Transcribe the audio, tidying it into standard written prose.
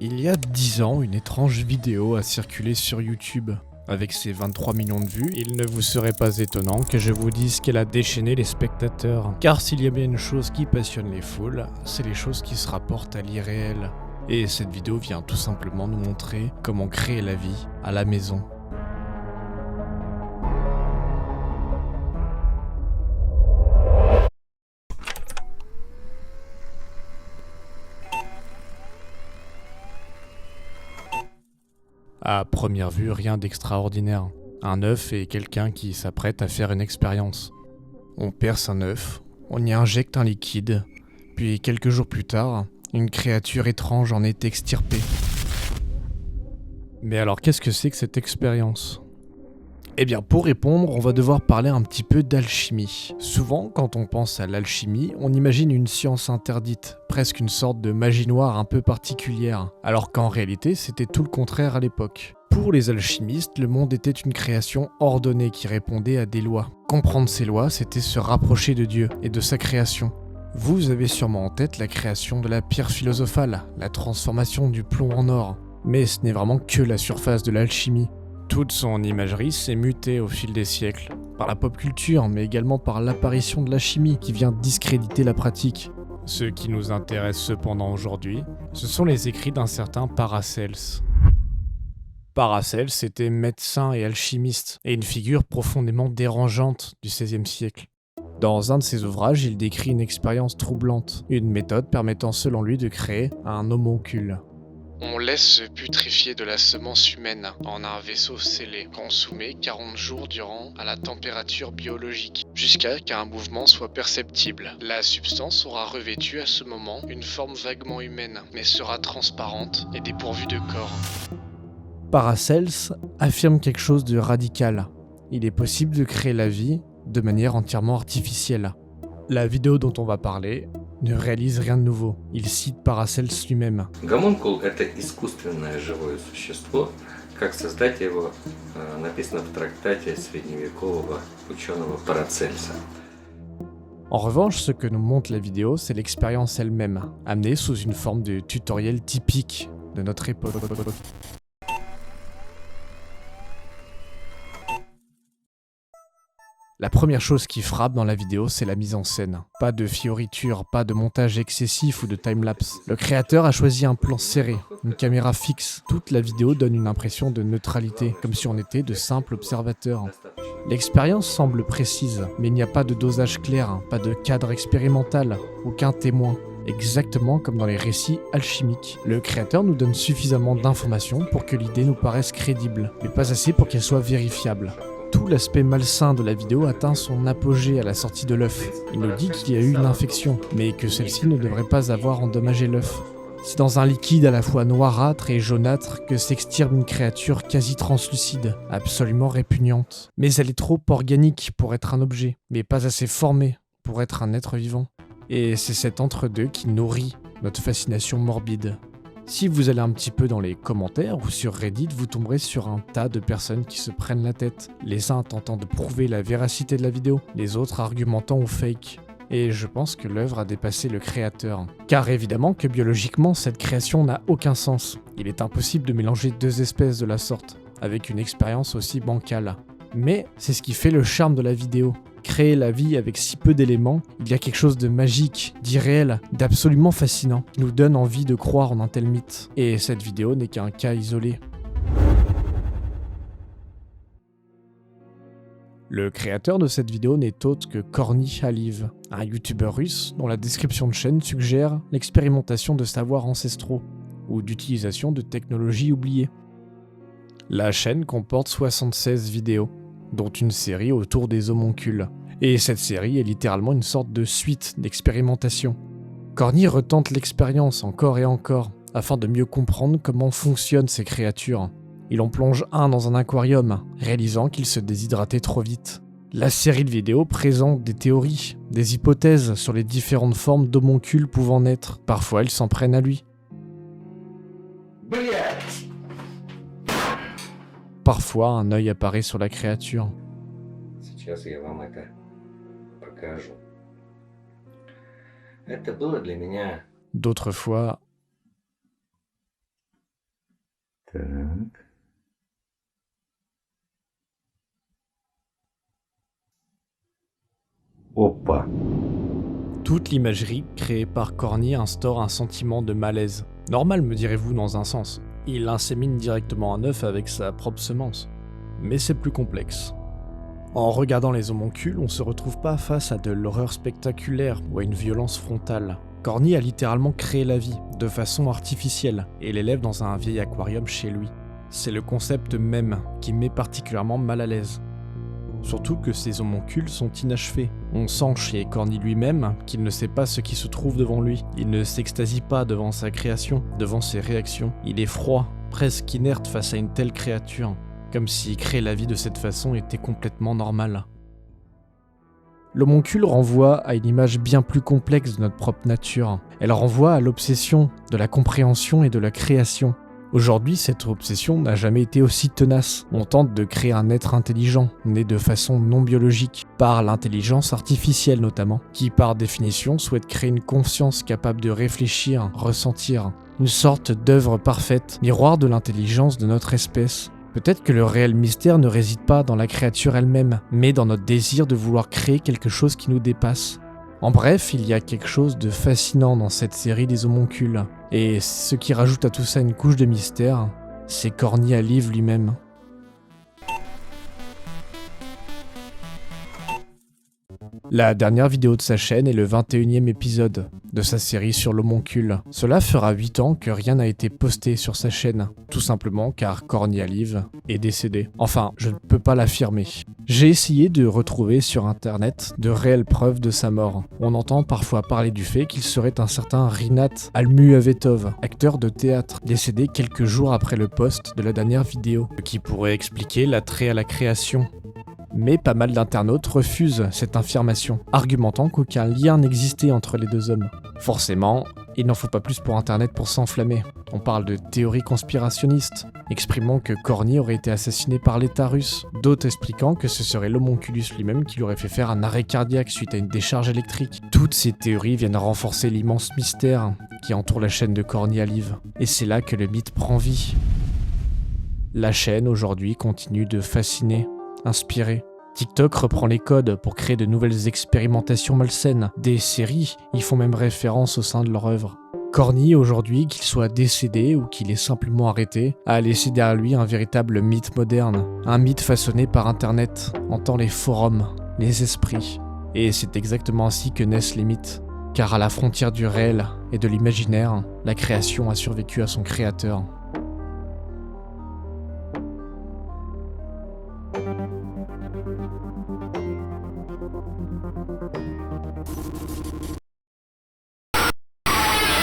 Il y a 10 ans, une étrange vidéo a circulé sur YouTube. Avec ses 23 millions de vues, il ne vous serait pas étonnant que je vous dise qu'elle a déchaîné les spectateurs. Car s'il y a bien une chose qui passionne les foules, c'est les choses qui se rapportent à l'irréel. Et cette vidéo vient tout simplement nous montrer comment créer la vie à la maison. À première vue, rien d'extraordinaire. Un œuf et quelqu'un qui s'apprête à faire une expérience. On perce un œuf, on y injecte un liquide, puis quelques jours plus tard, une créature étrange en est extirpée. Mais alors qu'est-ce que c'est que cette expérience ? Eh bien pour répondre, on va devoir parler un petit peu d'alchimie. Souvent, quand on pense à l'alchimie, on imagine une science interdite, presque une sorte de magie noire un peu particulière, alors qu'en réalité c'était tout le contraire à l'époque. Pour les alchimistes, le monde était une création ordonnée qui répondait à des lois. Comprendre ces lois, c'était se rapprocher de Dieu et de sa création. Vous avez sûrement en tête la création de la pierre philosophale, la transformation du plomb en or. Mais ce n'est vraiment que la surface de l'alchimie. Toute son imagerie s'est mutée au fil des siècles, par la pop culture, mais également par l'apparition de la chimie qui vient discréditer la pratique. Ce qui nous intéresse cependant aujourd'hui, ce sont les écrits d'un certain Paracels. Paracels était médecin et alchimiste, et une figure profondément dérangeante du XVIe siècle. Dans un de ses ouvrages, il décrit une expérience troublante, une méthode permettant selon lui de créer un homoncule. On laisse se putréfier de la semence humaine en un vaisseau scellé, qu'on soumet 40 jours durant à la température biologique, jusqu'à qu'un mouvement soit perceptible. La substance aura revêtu à ce moment une forme vaguement humaine, mais sera transparente et dépourvue de corps. Paracels affirme quelque chose de radical. Il est possible de créer la vie de manière entièrement artificielle. La vidéo dont on va parler ne réalise rien de nouveau. Il cite Paracels lui-même. Гомункул – это искусственное живое существо, как создать его написано в трактате средневекового ученого Парацельса. En revanche, ce que nous montre la vidéo, c'est l'expérience elle-même, amenée sous une forme de tutoriel typique de notre époque. La première chose qui frappe dans la vidéo, c'est la mise en scène. Pas de fioritures, pas de montage excessif ou de timelapse. Le créateur a choisi un plan serré, une caméra fixe. Toute la vidéo donne une impression de neutralité, comme si on était de simples observateurs. L'expérience semble précise, mais il n'y a pas de dosage clair, pas de cadre expérimental, aucun témoin. Exactement comme dans les récits alchimiques. Le créateur nous donne suffisamment d'informations pour que l'idée nous paraisse crédible, mais pas assez pour qu'elle soit vérifiable. Tout l'aspect malsain de la vidéo atteint son apogée à la sortie de l'œuf. Il nous dit qu'il y a eu une infection, mais que celle-ci ne devrait pas avoir endommagé l'œuf. C'est dans un liquide à la fois noirâtre et jaunâtre que s'extirpe une créature quasi translucide, absolument répugnante. Mais elle est trop organique pour être un objet, mais pas assez formée pour être un être vivant. Et c'est cet entre-deux qui nourrit notre fascination morbide. Si vous allez un petit peu dans les commentaires ou sur Reddit, vous tomberez sur un tas de personnes qui se prennent la tête, les uns tentant de prouver la véracité de la vidéo, les autres argumentant au fake. Et je pense que l'œuvre a dépassé le créateur. Car évidemment que biologiquement, cette création n'a aucun sens. Il est impossible de mélanger deux espèces de la sorte, avec une expérience aussi bancale. Mais c'est ce qui fait le charme de la vidéo. Créer la vie avec si peu d'éléments, il y a quelque chose de magique, d'irréel, d'absolument fascinant, qui nous donne envie de croire en un tel mythe. Et cette vidéo n'est qu'un cas isolé. Le créateur de cette vidéo n'est autre que Korny Haliv, un youtubeur russe dont la description de chaîne suggère l'expérimentation de savoirs ancestraux, ou d'utilisation de technologies oubliées. La chaîne comporte 76 vidéos, dont une série autour des homoncules. Et cette série est littéralement une sorte de suite d'expérimentation. Korny retente l'expérience encore et encore, afin de mieux comprendre comment fonctionnent ces créatures. Il en plonge un dans un aquarium, réalisant qu'il se déshydratait trop vite. La série de vidéos présente des théories, des hypothèses sur les différentes formes d'homoncules pouvant naître. Parfois, ils s'en prennent à lui. Parfois, un œil apparaît sur la créature. Сейчас я вам это покажу. Это было для меня D'autres fois, Опа. Toute l'imagerie créée par Corny instaure un sentiment de malaise. Normal, me direz-vous, dans un sens. Il insémine directement un œuf avec sa propre semence. Mais c'est plus complexe. En regardant les homoncules, on se retrouve pas face à de l'horreur spectaculaire ou à une violence frontale. Corny a littéralement créé la vie, de façon artificielle, et l'élève dans un vieil aquarium chez lui. C'est le concept même qui me met particulièrement mal à l'aise. Surtout que ces homoncules sont inachevés. On sent chez Corny lui-même qu'il ne sait pas ce qui se trouve devant lui. Il ne s'extasie pas devant sa création, devant ses réactions. Il est froid, presque inerte face à une telle créature. Comme si créer la vie de cette façon était complètement normal. L'homoncule renvoie à une image bien plus complexe de notre propre nature. Elle renvoie à l'obsession de la compréhension et de la création. Aujourd'hui, cette obsession n'a jamais été aussi tenace. On tente de créer un être intelligent, né de façon non biologique, par l'intelligence artificielle notamment, qui par définition souhaite créer une conscience capable de réfléchir, ressentir. Une sorte d'œuvre parfaite, miroir de l'intelligence de notre espèce. Peut-être que le réel mystère ne réside pas dans la créature elle-même, mais dans notre désir de vouloir créer quelque chose qui nous dépasse. En bref, il y a quelque chose de fascinant dans cette série des homoncules. Et ce qui rajoute à tout ça une couche de mystère, c'est Corny Alive lui-même. La dernière vidéo de sa chaîne est le 21e épisode de sa série sur l'homoncule. Cela fera 8 ans que rien n'a été posté sur sa chaîne, tout simplement car Corny Alive est décédé. Enfin, je ne peux pas l'affirmer. J'ai essayé de retrouver sur internet de réelles preuves de sa mort. On entend parfois parler du fait qu'il serait un certain Rinat Almuavetov, acteur de théâtre, décédé quelques jours après le post de la dernière vidéo, ce qui pourrait expliquer l'attrait à la création. Mais pas mal d'internautes refusent cette affirmation, argumentant qu'aucun lien n'existait entre les deux hommes. Forcément, il n'en faut pas plus pour internet pour s'enflammer. On parle de théories conspirationnistes, exprimant que Corny aurait été assassiné par l'État russe, d'autres expliquant que ce serait l'homonculus lui-même qui lui aurait fait faire un arrêt cardiaque suite à une décharge électrique. Toutes ces théories viennent renforcer l'immense mystère qui entoure la chaîne de Corny Alive. Et c'est là que le mythe prend vie. La chaîne aujourd'hui continue de fasciner, inspiré. TikTok reprend les codes pour créer de nouvelles expérimentations malsaines. Des séries y font même référence au sein de leur œuvre. Corny, aujourd'hui, qu'il soit décédé ou qu'il ait simplement arrêté, a laissé derrière lui un véritable mythe moderne. Un mythe façonné par Internet, en tant les forums, les esprits. Et c'est exactement ainsi que naissent les mythes. Car à la frontière du réel et de l'imaginaire, la création a survécu à son créateur.